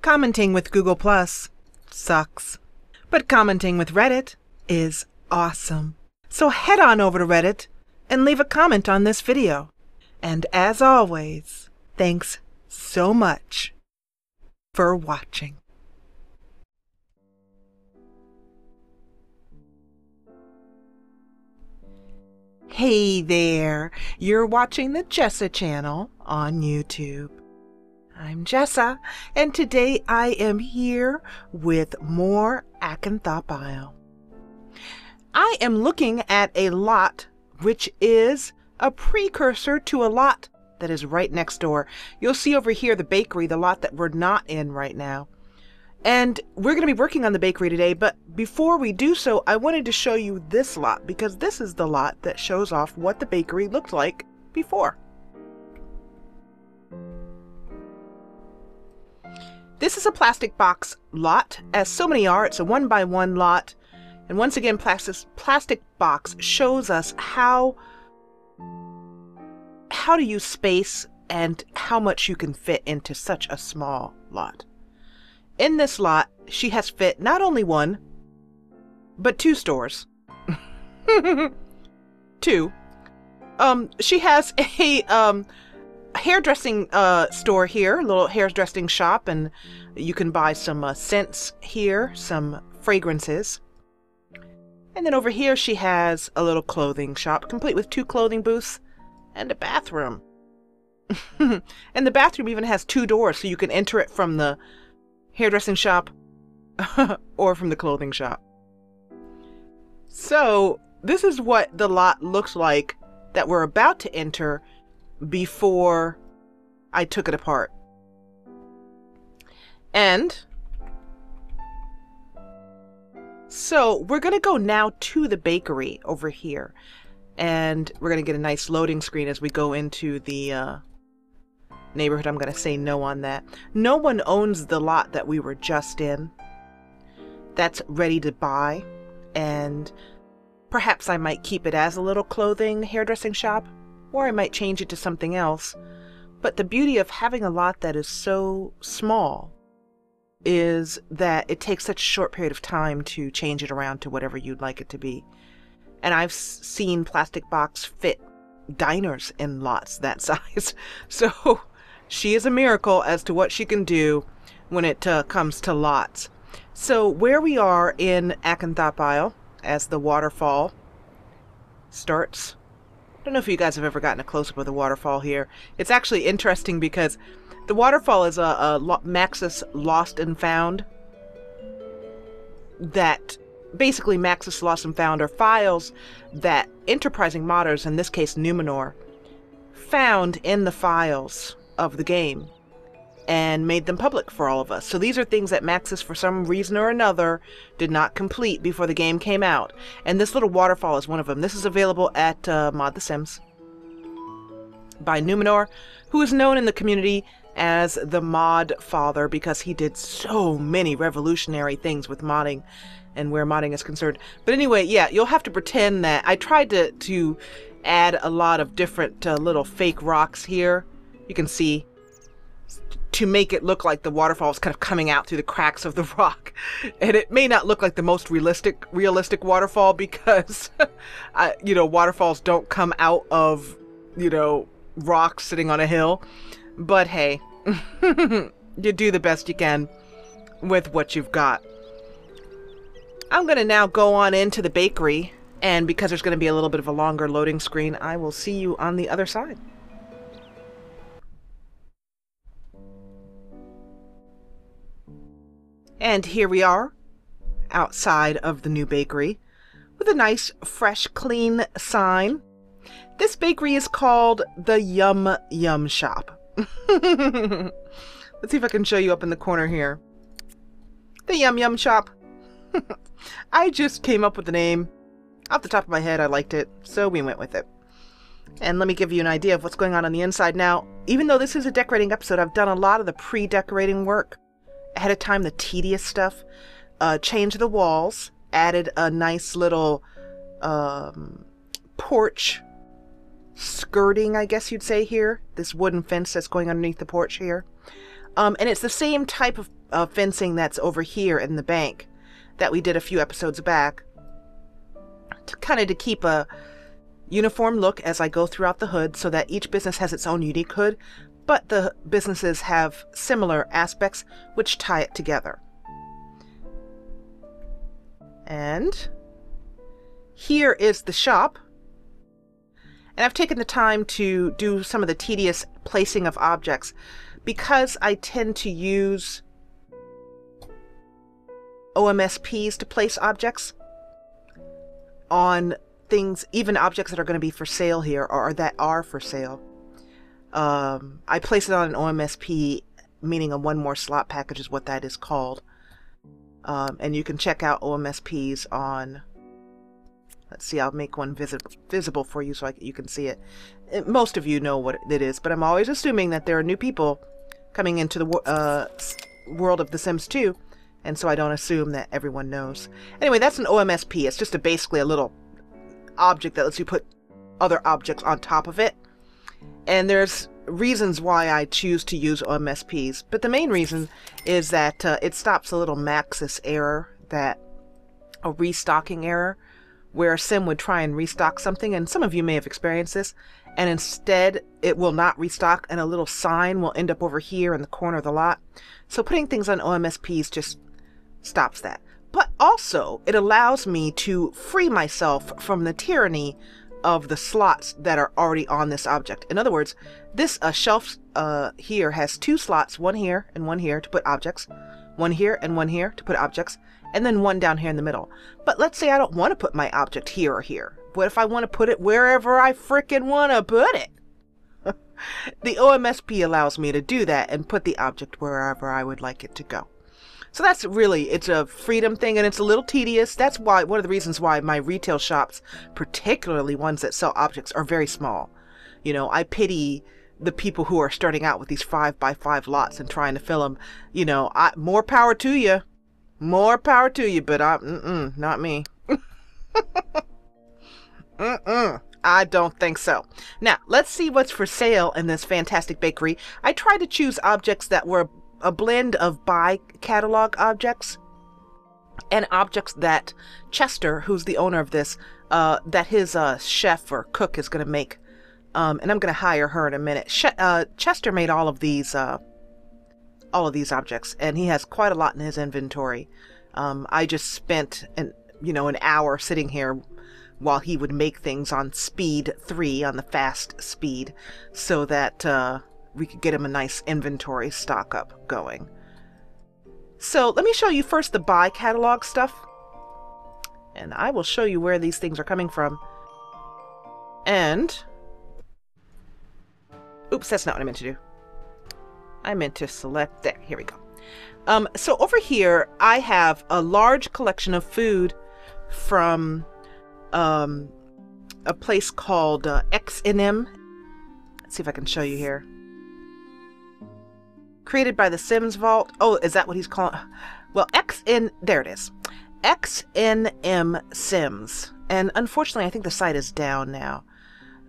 Commenting with Google Plus sucks. But commenting with Reddit is awesome. So head on over to Reddit and leave a comment on this video. And as always, thanks so much for watching. Hey there, you're watching the Jessa channel on YouTube. I'm Jessa, and today I am here with more Acanthopile. I am looking at a lot which is a precursor to a lot that is right next door. You'll see over here the bakery, the lot that we're not in right now. And we're going to be working on the bakery today, but before we do so, I wanted to show you this lot because this is the lot that shows off what the bakery looked like before. This is a plastic box lot, as so many are. It's a 1x1 lot. And once again, plastic box shows us how to use space and how much you can fit into such a small lot. In this lot, she has fit not only one, but two stores. Two. She has a hairdressing store here, a little hairdressing shop, and you can buy some scents here, some fragrances. And then over here she has a little clothing shop, complete with two clothing booths and a bathroom. And the bathroom even has two doors, so you can enter it from the hairdressing shop or from the clothing shop. So this is what the lot looks like that we're about to enter before I took it apart. And so we're going to go now to the bakery over here, and we're going to get a nice loading screen as we go into the neighborhood. I'm going to say no on that. No one owns the lot that we were just in. That's ready to buy, and perhaps I might keep it as a little clothing hairdressing shop, or I might change it to something else. But the beauty of having a lot that is so small is that it takes such a short period of time to change it around to whatever you'd like it to be. And I've seen plastic box fit diners in lots that size. So she is a miracle as to what she can do when it comes to lots. So where we are in Acanthopile, as the waterfall starts, I don't know if you guys have ever gotten a close-up of the waterfall here. It's actually interesting because the waterfall is a Maxis Lost and Found. That basically Maxis Lost and Found are files that enterprising modders, in this case Numenor, found in the files of the game and made them public for all of us. So these are things that Maxis, for some reason or another, did not complete before the game came out. And this little waterfall is one of them. This is available at Mod The Sims by Numenor, who is known in the community as the mod father because he did so many revolutionary things with modding and where modding is concerned. But anyway, yeah, you'll have to pretend that I tried to add a lot of different little fake rocks here. You can see, to make it look like the waterfall is kind of coming out through the cracks of the rock. And it may not look like the most realistic waterfall because, waterfalls don't come out of, rocks sitting on a hill. But hey, you do the best you can with what you've got. I'm going to now go on into the bakery, and because there's going to be a little bit of a longer loading screen, I will see you on the other side. And here we are, outside of the new bakery, with a nice, fresh, clean sign. This bakery is called the Yum Yum Shop. Let's see if I can show you up in the corner here. The Yum Yum Shop. I just came up with the name. Off the top of my head, I liked it, so we went with it. And let me give you an idea of what's going on the inside. Now, even though this is a decorating episode, I've done a lot of the pre-decorating work. Ahead of time, the tedious stuff. Changed the walls. Added a nice little porch skirting, I guess you'd say here. This wooden fence that's going underneath the porch here. And it's the same type of fencing that's over here in the bank that we did a few episodes back, to kind of to keep a uniform look as I go throughout the hood, so that each business has its own unique hood, but the businesses have similar aspects which tie it together. And here is the shop. And I've taken the time to do some of the tedious placing of objects because I tend to use OMSPs to place objects on things, even objects that are going to be for sale here or that are for sale. I place it on an OMSP, meaning a one more slot package is what that is called. And you can check out OMSPs on, let's see, I'll make one visible for you so you can see it. Most of you know what it is, but I'm always assuming that there are new people coming into the world of The Sims 2, and so I don't assume that everyone knows. Anyway, that's an OMSP. It's just basically a little object that lets you put other objects on top of it. And there's reasons why I choose to use OMSPs, but the main reason is that it stops a little Maxis error, a restocking error, where a sim would try and restock something, and some of you may have experienced this, and instead it will not restock, and a little sign will end up over here in the corner of the lot. So putting things on OMSPs just stops that. But also, it allows me to free myself from the tyranny of the slots that are already on this object. In other words, this shelf here has two slots, one here and one here to put objects, one here and one here to put objects, and then one down here in the middle. But let's say I don't want to put my object here or here. What if I want to put it wherever I frickin' want to put it? The OMSP allows me to do that and put the object wherever I would like it to go. So that's really, it's a freedom thing, and it's a little tedious. That's why, one of the reasons why my retail shops, particularly ones that sell objects, are very small. You know, I pity the people who are starting out with these 5x5 lots and trying to fill them. You know, more power to you. More power to you, but not me. I don't think so. Now, let's see what's for sale in this fantastic bakery. I tried to choose objects that were a blend of buy catalog objects and objects that Chester, who's the owner of this, that his chef or cook is going to make. And I'm going to hire her in a minute. Chester made all of these objects, and he has quite a lot in his inventory. I just spent an hour sitting here while he would make things on speed 3, on the fast speed, so that we could get him a nice inventory stock up going. So let me show you first the buy catalog stuff, and I will show you where these things are coming from. And oops, that's not what I meant to do. I meant to select there. Here we go. So over here, I have a large collection of food from a place called X&M. Let's see if I can show you here. Created by the Sims Vault. Oh, is that what he's calling? Well, there it is. X&M Sims. And unfortunately, I think the site is down now.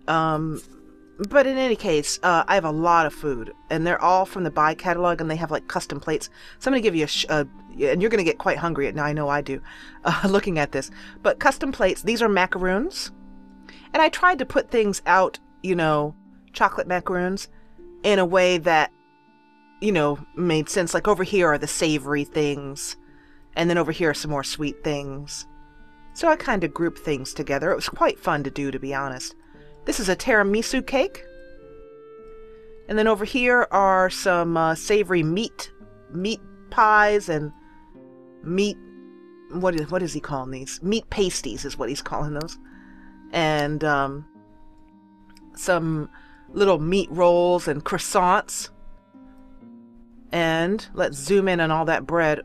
But in any case, I have a lot of food, and they're all from the buy catalog, and they have like custom plates. So I'm going to give you and you're going to get quite hungry. Now I know I do, looking at this. But custom plates, these are macaroons. And I tried to put things out, chocolate macaroons, in a way that, made sense. Like over here are the savory things, and then over here are some more sweet things. So I kind of grouped things together. It was quite fun to do, to be honest. This is a tiramisu cake. And then over here are some savory meat pies and meat, what is he calling these? Meat pasties is what he's calling those. And some little meat rolls and croissants. And let's zoom in on all that bread.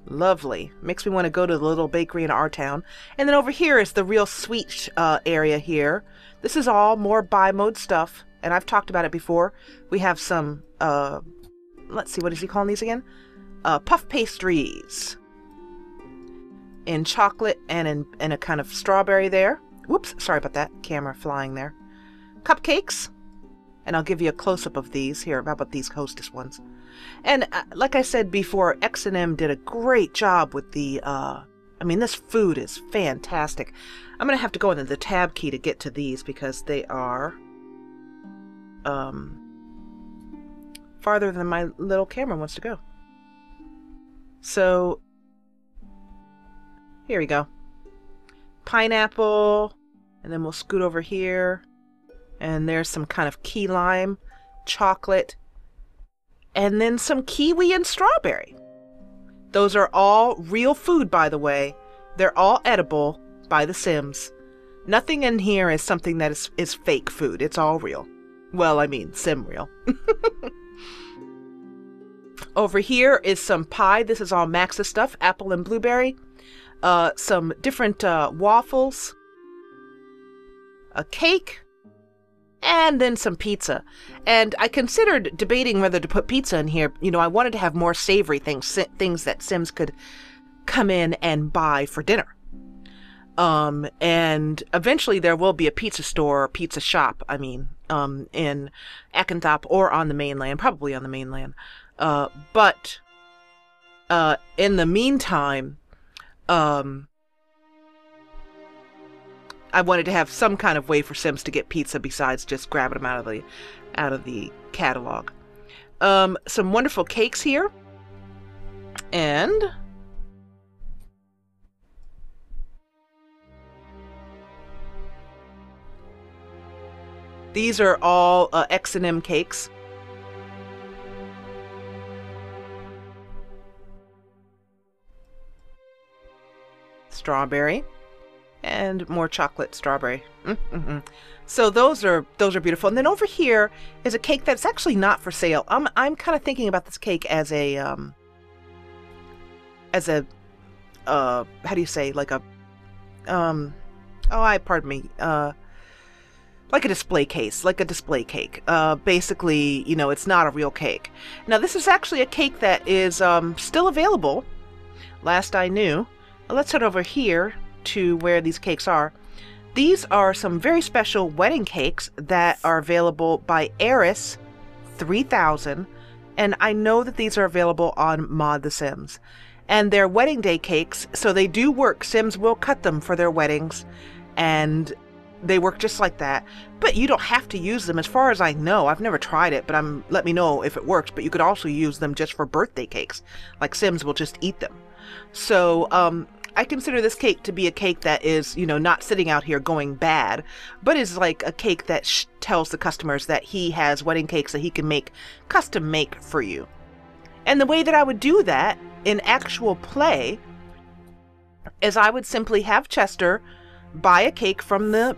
Lovely. Makes me want to go to the little bakery in our town. And then over here is the real sweet area here. This is all more buy mode stuff, and I've talked about it before. We have some, let's see, what is he calling these again? Puff pastries. In chocolate and in a kind of strawberry there. Whoops, sorry about that. Camera flying there. Cupcakes. And I'll give you a close-up of these. Here, how about these Hostess ones? And like I said before, X&M did a great job with the, I mean, this food is fantastic. I'm going to have to go into the tab key to get to these because they are farther than my little camera wants to go. So, here we go. Pineapple, and then we'll scoot over here. And there's some kind of key lime, chocolate, and then some kiwi and strawberry. Those are all real food, by the way. They're all edible by the Sims. Nothing in here is something that is fake food. It's all real. Well, I mean, Sim real. Over here is some pie. This is all Max's stuff, apple and blueberry. Some different waffles. A cake. And then some pizza. And I considered debating whether to put pizza in here. You know, I wanted to have more savory things, things that Sims could come in and buy for dinner. And eventually there will be a pizza store, or pizza shop, I mean, in Akenthop or on the mainland, probably on the mainland. But in the meantime, I wanted to have some kind of way for Sims to get pizza besides just grabbing them out of the catalog. Some wonderful cakes here. And these are all X&M cakes. Strawberry. And more chocolate strawberry. So those are beautiful. And then over here is a cake that's actually not for sale. I'm kind of thinking about this cake as a how do you say, like a pardon me, like a display case, like a display cake. Basically, you know, it's not a real cake. Now this is actually a cake that is still available. Last I knew. Let's head over here to where these cakes are. These are some very special wedding cakes that are available by Eris 3000, and I know that these are available on Mod the Sims. And they're wedding day cakes, so they do work. Sims will cut them for their weddings, and they work just like that. But you don't have to use them, as far as I know. I've never tried it, but let me know if it works. But you could also use them just for birthday cakes, like Sims will just eat them. So I consider this cake to be a cake that is, you know, not sitting out here going bad, but is like a cake that tells the customers that he has wedding cakes that he can make, custom make for you. And the way that I would do that in actual play is I would simply have Chester buy a cake from the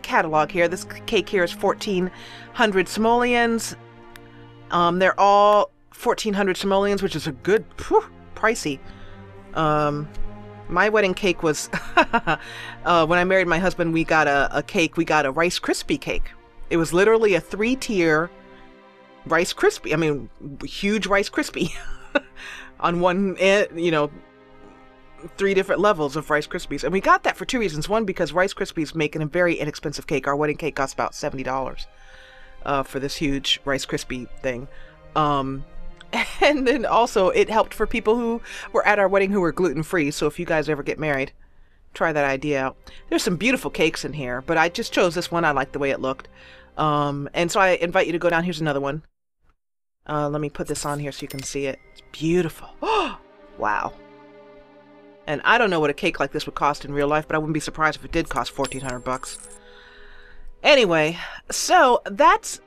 catalog here. This cake here is 1,400 simoleons. They're all 1,400 simoleons, which is a good, pricey. My wedding cake was when I married my husband, we got a cake. We got a Rice Krispie cake. It was literally a 3-tier Rice Krispie. I mean, huge Rice Krispie on one end, you know, 3 different levels of Rice Krispies. And we got that for 2 reasons. One, because Rice Krispies make a very inexpensive cake. Our wedding cake cost about $70 for this huge Rice Krispie thing. And then also it helped for people who were at our wedding who were gluten-free. So if you guys ever get married, try that idea out. There's some beautiful cakes in here, but I just chose this one. I liked the way it looked. And so I invite you to go down. Here's another one. Let me put this on here so you can see it. It's beautiful. Wow. And I don't know what a cake like this would cost in real life, but I wouldn't be surprised if it did cost 1,400 bucks. Anyway, so that's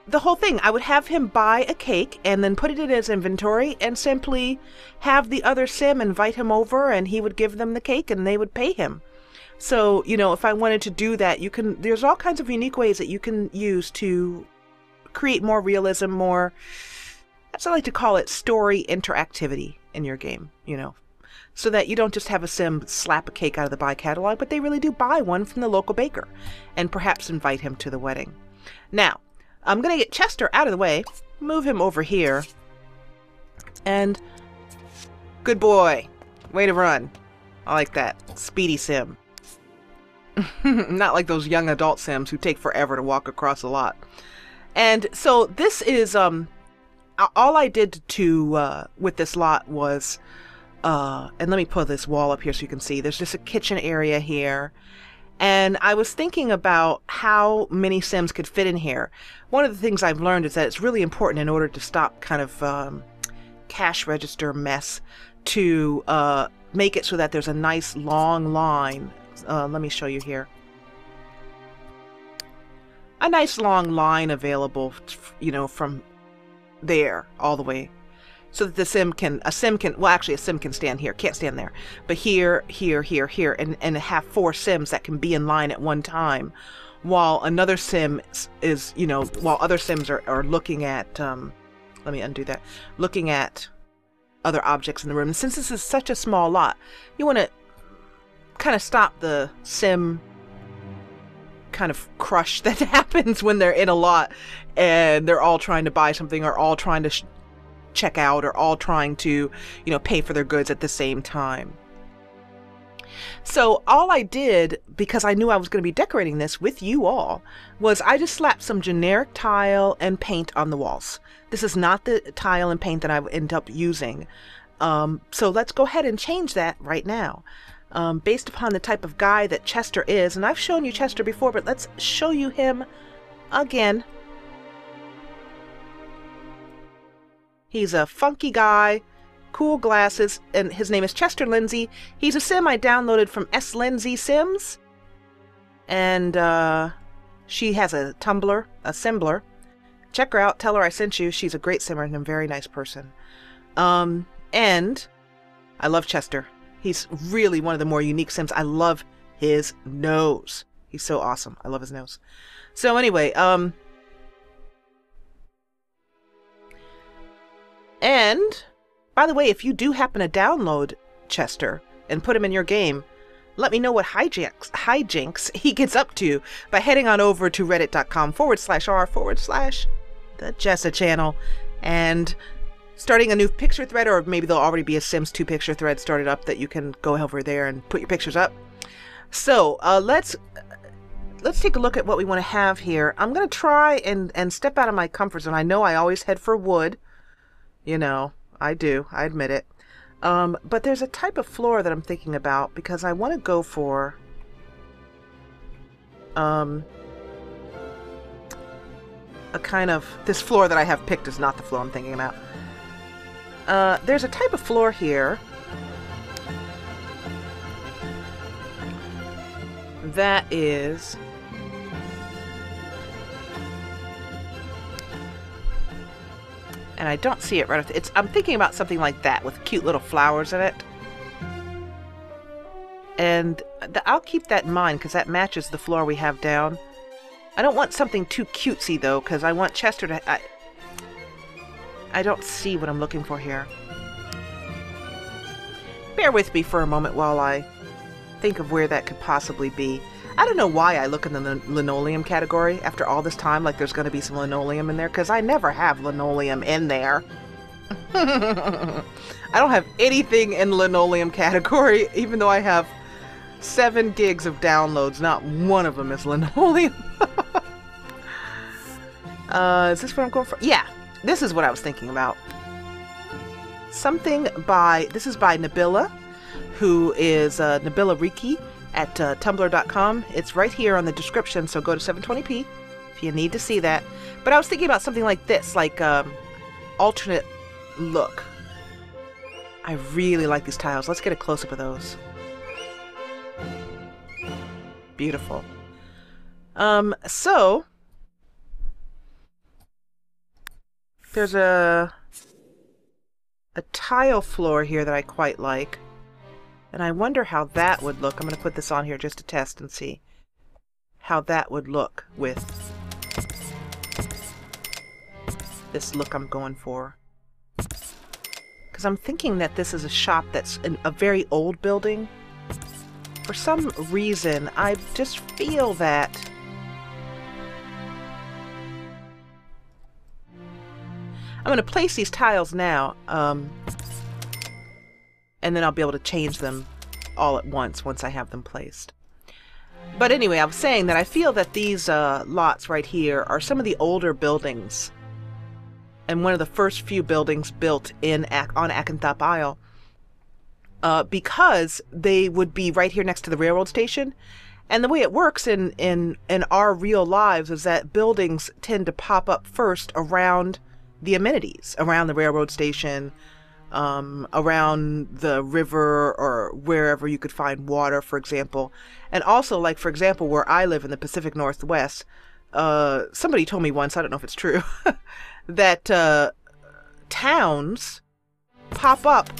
the whole thing. I would have him buy a cake and then put it in his inventory and simply have the other Sim invite him over, and he would give them the cake and they would pay him. So, you know, if I wanted to do that, there's all kinds of unique ways that you can use to create more realism, more, as I like to call it, story interactivity in your game, you know, so that you don't just have a Sim slap a cake out of the buy catalog, but they really do buy one from the local baker and perhaps invite him to the wedding. Now, I'm going to get Chester out of the way, move him over here, and good boy, way to run. I like that. Speedy Sim. Not like those young adult Sims who take forever to walk across a lot. And so this is all I did to with this lot was and let me pull this wall up here so you can see. There's just a kitchen area here. And I was thinking about how many Sims could fit in here. One of the things I've learned is that it's really important in order to stop kind of cash register mess to make it so that there's a nice long line. Let me show you here. A nice long line available, you know, from there all the way. So that a sim can, well actually a sim can stand here, can't stand there. But here, here, here, here, and have 4 Sims that can be in line at one time. While another sim is, you know, while other Sims are looking at, let me undo that, looking at other objects in the room. And since this is such a small lot, you want to kind of stop the Sim kind of crush that happens when they're in a lot and they're all trying to buy something or all trying to check out or all trying to, you know, pay for their goods at the same time. So all I did, because I knew I was going to be decorating this with you all, was I just slapped some generic tile and paint on the walls. This is not the tile and paint that I would end up using. So let's go ahead and change that right now. Based upon the type of guy that Chester is, and I've shown you Chester before, but let's show you him again. He's a funky guy, cool glasses, and his name is Chester Lindsay. He's a sim I downloaded from S. Lindsay Sims. And she has a Tumblr, a Simbler. Check her out, tell her I sent you. She's a great simmer and a very nice person. And I love Chester. He's really one of the more unique Sims. I love his nose. He's so awesome. I love his nose. So anyway, and, by the way, if you do happen to download Chester and put him in your game, let me know what hijinks he gets up to by heading on over to reddit.com/r/the Jessa channel and starting a new picture thread, or maybe there'll already be a Sims 2 picture thread started up that you can go over there and put your pictures up. So let's take a look at what we want to have here. I'm going to try and step out of my comfort zone. I know I always head for wood. You know, I do. I admit it. But there's a type of floor that I'm thinking about because I want to go for a kind of... This floor that I have picked is not the floor I'm thinking about. There's a type of floor here that is... And I don't see it right off. I'm thinking about something like that with cute little flowers in it. And I'll keep that in mind because that matches the floor we have down. I don't want something too cutesy though, because I want Chester to... I don't see what I'm looking for here. Bear with me for a moment while I think of where that could possibly be. I don't know why I look in the linoleum category after all this time like there's going to be some linoleum in there, because I never have linoleum in there. I don't have anything in the linoleum category, even though I have 7 gigs of downloads. Not one of them is linoleum. Is this what I'm going for? Yeah, this is what I was thinking about. Something by, this is by Nabila, who is Nabila Riki at tumblr.com. It's right here on the description, so go to 720p if you need to see that. But I was thinking about something like this, like alternate look. I really like these tiles. Let's get a close-up of those. Beautiful. So there's a tile floor here that I quite like. And I wonder how that would look. I'm going to put this on here just to test and see how that would look with this look I'm going for. Because I'm thinking that this is a shop that's in a very old building. For some reason, I just feel that I'm going to place these tiles now. And then I'll be able to change them all at once I have them placed. But anyway, I was saying that I feel that these lots right here are some of the older buildings, and one of the first few buildings built on Akanthop Isle, because they would be right here next to the railroad station. And the way it works in our real lives is that buildings tend to pop up first around the amenities, around the railroad station, around the river, or wherever you could find water, for example. And also, like, for example, where I live in the Pacific Northwest, somebody told me once, I don't know if it's true, that towns pop up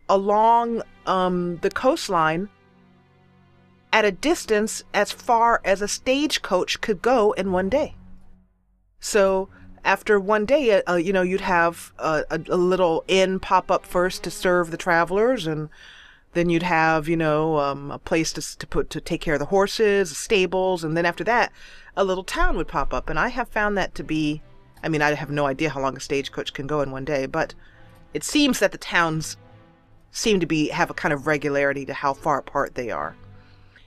along the coastline at a distance as far as a stagecoach could go in one day. So after one day, you'd have a little inn pop up first to serve the travelers, and then you'd have, a place to take care of the horses, stables, and then after that, a little town would pop up. And I have found that to be, I have no idea how long a stagecoach can go in one day, but it seems that the towns seem to have a kind of regularity to how far apart they are.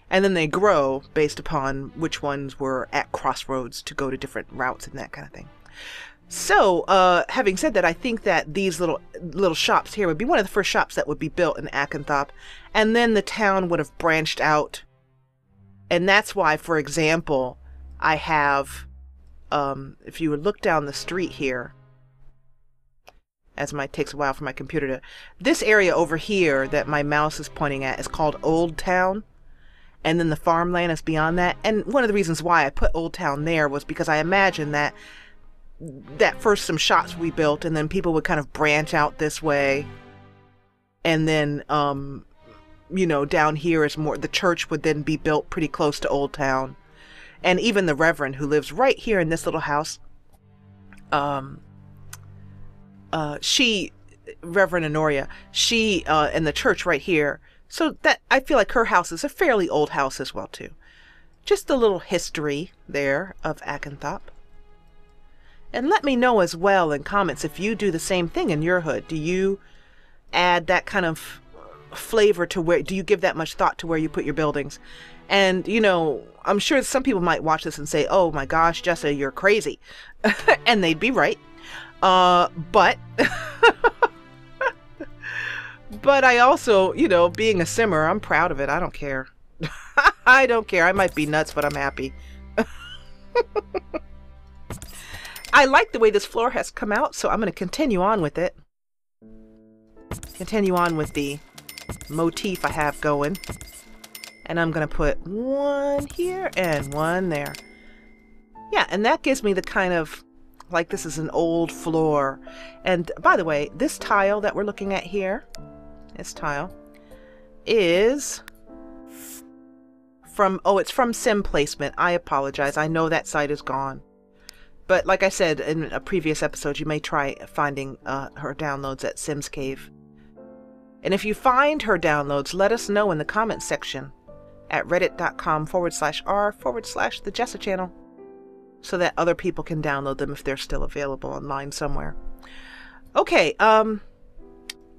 And then they grow based upon which ones were at crossroads to go to different routes and that kind of thing. So, having said that, I think that these little shops here would be one of the first shops that would be built in Akanthop, and then the town would have branched out. And that's why, for example, I have, if you would look down the street here, as it takes a while for my computer to, this area over here that my mouse is pointing at is called Old Town. And then the farmland is beyond that. And one of the reasons why I put Old Town there was because I imagine that first some shops would be built, and then people would kind of branch out this way. And then, down here is more, the church would then be built pretty close to Old Town. And even the Reverend, who lives right here in this little house, Reverend Honoria, she, and the church right here. So that, I feel like her house is a fairly old house as well, too. Just a little history there of Akanthop. And let me know as well in comments if you do the same thing in your hood. Do you add that kind of flavor to do you give that much thought to where you put your buildings? And, I'm sure some people might watch this and say, oh my gosh, Jessa, you're crazy. And they'd be right. But... But I also, being a simmer, I'm proud of it. I don't care. I don't care. I might be nuts, but I'm happy. I like the way this floor has come out, so I'm going to continue on with it. Continue on with the motif I have going. And I'm going to put one here and one there. Yeah, and that gives me the kind of, like, this is an old floor. And by the way, this tile that we're looking at here, this tile is from, it's from Sim Placement. I apologize. I know that site is gone. But like I said in a previous episode, you may try finding her downloads at Sims Cave. And if you find her downloads, let us know in the comments section at reddit.com/r/the Jessa channel, so that other people can download them if they're still available online somewhere. Okay,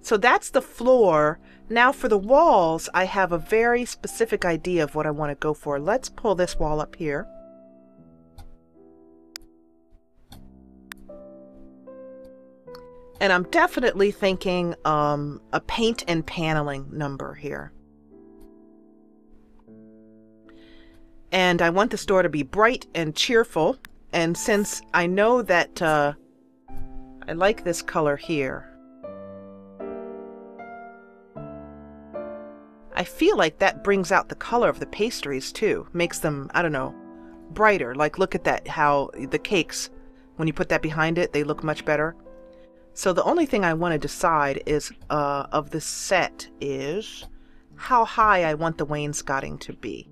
so that's the floor. Now for the walls, I have a very specific idea of what I want to go for. Let's pull this wall up here. And I'm definitely thinking a paint and paneling number here. And I want the store to be bright and cheerful. And since I know that I like this color here, I feel like that brings out the color of the pastries too. Makes them, I don't know, brighter. Like, look at that, how the cakes, when you put that behind it, they look much better. So the only thing I want to decide is, of the set, is how high I want the wainscoting to be.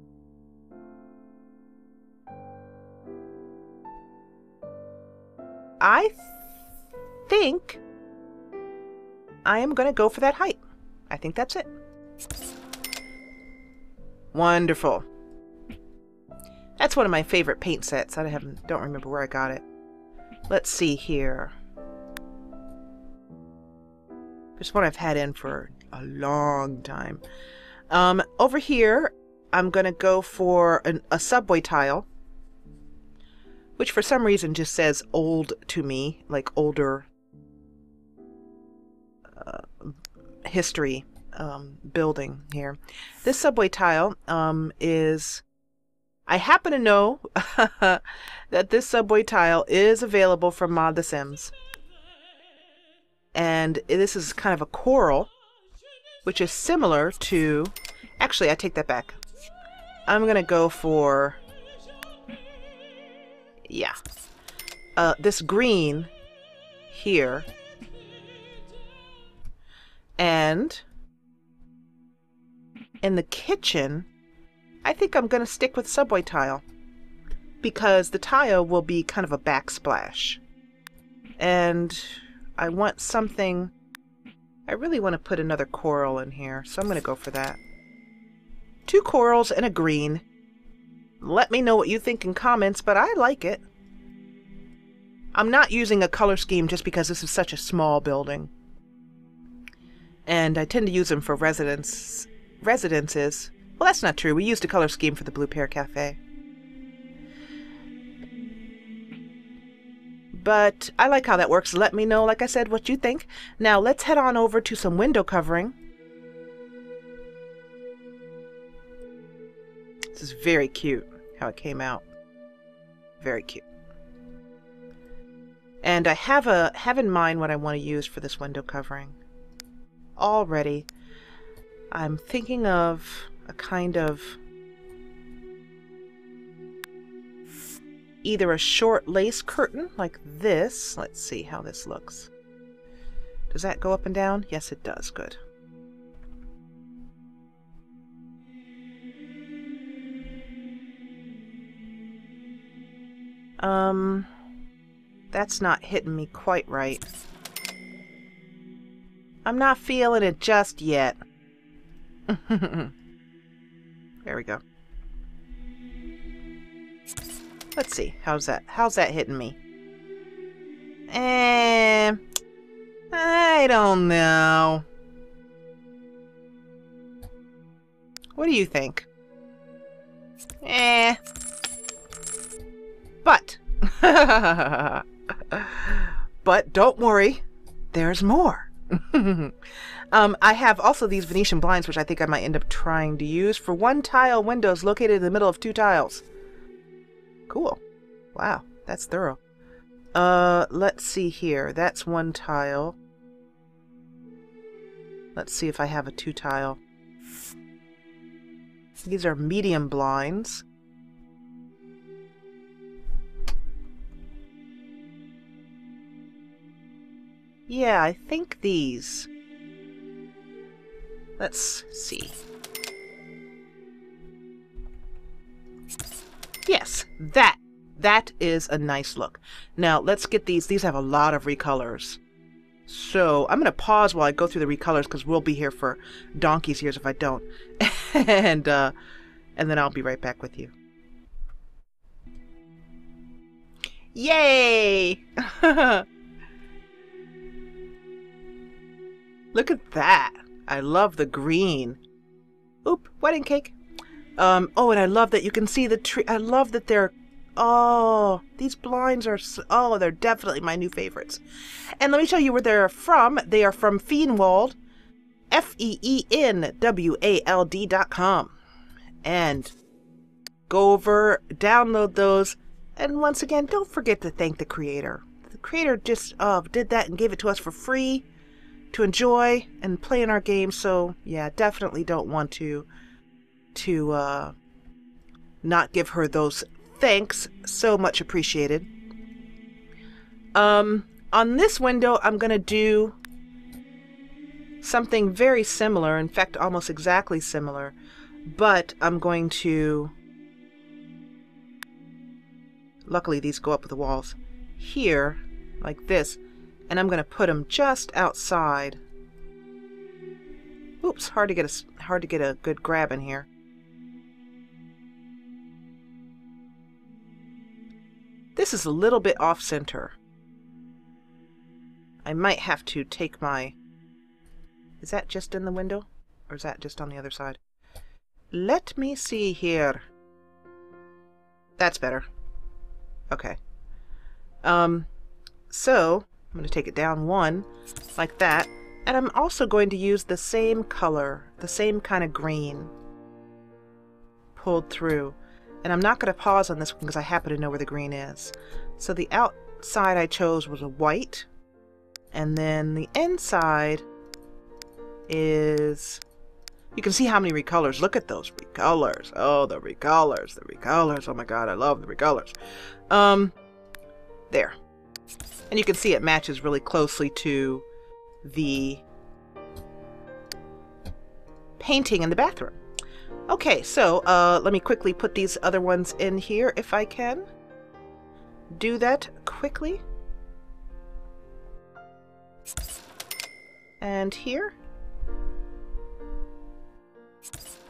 I think I am going to go for that height. I think that's it. Wonderful. That's one of my favorite paint sets. I don't remember where I got it. Let's see here. It's one I've had in for a long time. Over here, I'm going to go for a subway tile, which for some reason just says old to me, like older history building here. This subway tile is... I happen to know that this subway tile is available from Mod The Sims. And this is kind of a coral, which is similar to... Actually, I take that back. I'm going to go for... Yeah. This green here. And in the kitchen, I think I'm going to stick with subway tile, because the tile will be kind of a backsplash. And I want something... I really want to put another coral in here, so I'm going to go for that. 2 corals and a green. Let me know what you think in comments, but I like it. I'm not using a color scheme just because this is such a small building. And I tend to use them for residences. Well, that's not true. We used a color scheme for the Blue Pear Cafe. But I like how that works. Let me know, like I said, what you think. Now, let's head on over to some window covering. This is very cute, how it came out. Very cute. And I have in mind what I want to use for this window covering. Already, I'm thinking of a kind of either a short lace curtain like this. Let's see how this looks. Does that go up and down? Yes, it does. Good. That's not hitting me quite right. I'm not feeling it just yet. There we go. Let's see. How's that hitting me? I don't know. What do you think? But but don't worry, there's more. I have also these Venetian blinds, which I think I might end up trying to use for 1 tile windows located in the middle of 2 tiles. Cool. Wow, that's thorough. Let's see here. That's 1 tile. Let's see if I have a 2 tile. These are medium blinds. Yeah, I think these. Let's see. Yes, that is a nice look. Now, let's get these. These have a lot of recolors. So, I'm going to pause while I go through the recolors because we'll be here for donkey's years if I don't. and then I'll be right back with you. Yay! Look at that. I love the green. Oop, wedding cake. Oh, and I love that you can see the tree. I love that they're... Oh, these blinds are... Oh, they're definitely my new favorites. And let me tell you where they're from. They are from Feenwald. FEENWALD.com. And go over, download those. And once again, don't forget to thank the creator. The creator just did that and gave it to us for free to enjoy and play in our game. So yeah, definitely don't want to not give her those thanks. So much appreciated. On this window, I'm gonna do something very similar, in fact almost exactly similar, but I'm going to, luckily these go up with the walls here like this, and I'm going to put them just outside. Oops, hard to get a good grab in here. This is a little bit off center. I might have to take my... Is that just in the window? Or is that just on the other side? Let me see here. That's better. Okay. So I'm going to take it down one, like that. And I'm also going to use the same color, the same kind of green, pulled through. And I'm not going to pause on this one because I happen to know where the green is. So the outside I chose was a white. And then the inside is... You can see how many recolors. Look at those recolors. Oh, the recolors. The recolors. Oh my god, I love the recolors. There. And you can see it matches really closely to the painting in the bathroom. Okay, so let me quickly put these other ones in here if I can. Do that quickly. And here.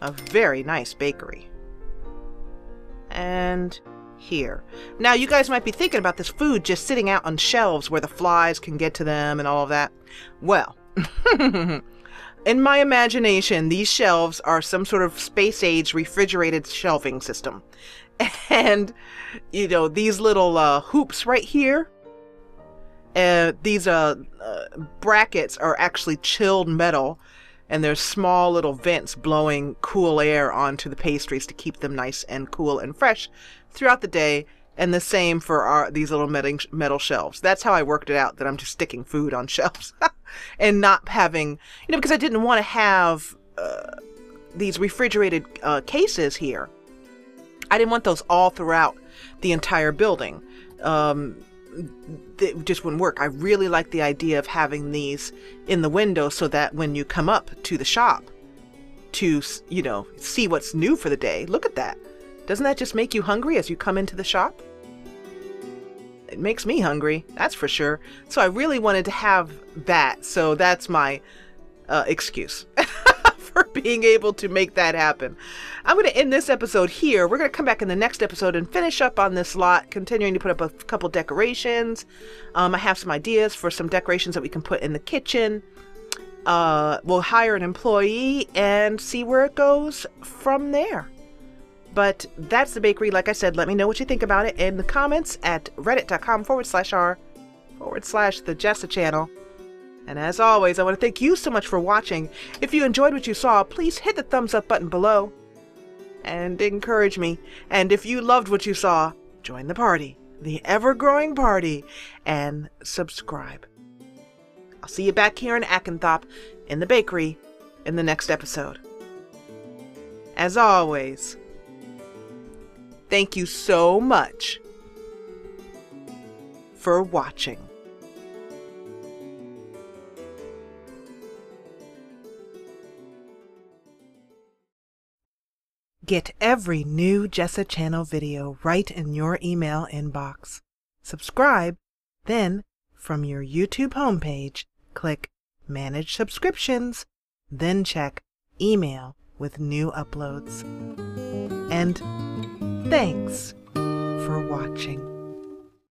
A very nice bakery. And here. Now you guys might be thinking about this food just sitting out on shelves where the flies can get to them and all of that. Well, in my imagination, these shelves are some sort of space-age refrigerated shelving system. And, you know, these little hoops right here, these brackets are actually chilled metal. And there's small little vents blowing cool air onto the pastries to keep them nice and cool and fresh throughout the day. And the same for these little metal shelves. That's how I worked it out, that I'm just sticking food on shelves and not having, you know, because I didn't want to have these refrigerated cases here. I didn't want those all throughout the entire building. It just wouldn't work. I really like the idea of having these in the window so that when you come up to the shop to, you know, see what's new for the day, look at that. Doesn't that just make you hungry as you come into the shop? It makes me hungry, that's for sure. So I really wanted to have that. So that's my excuse for being able to make that happen. I'm going to end this episode here. We're going to come back in the next episode and finish up on this lot, continuing to put up a couple decorations. I have some ideas for some decorations that we can put in the kitchen. We'll hire an employee and see where it goes from there. But that's the bakery. Like I said, let me know what you think about it in the comments at reddit.com/r/the Jessa channel. And as always, I want to thank you so much for watching. If you enjoyed what you saw, please hit the thumbs up button below and encourage me. And if you loved what you saw, join the party, the ever-growing party, and subscribe. I'll see you back here in Akenthop in the bakery in the next episode. As always, thank you so much for watching. Get every new Jessa channel video right in your email inbox. Subscribe, then from your YouTube homepage, click Manage Subscriptions, then check Email with new uploads. And thanks for watching.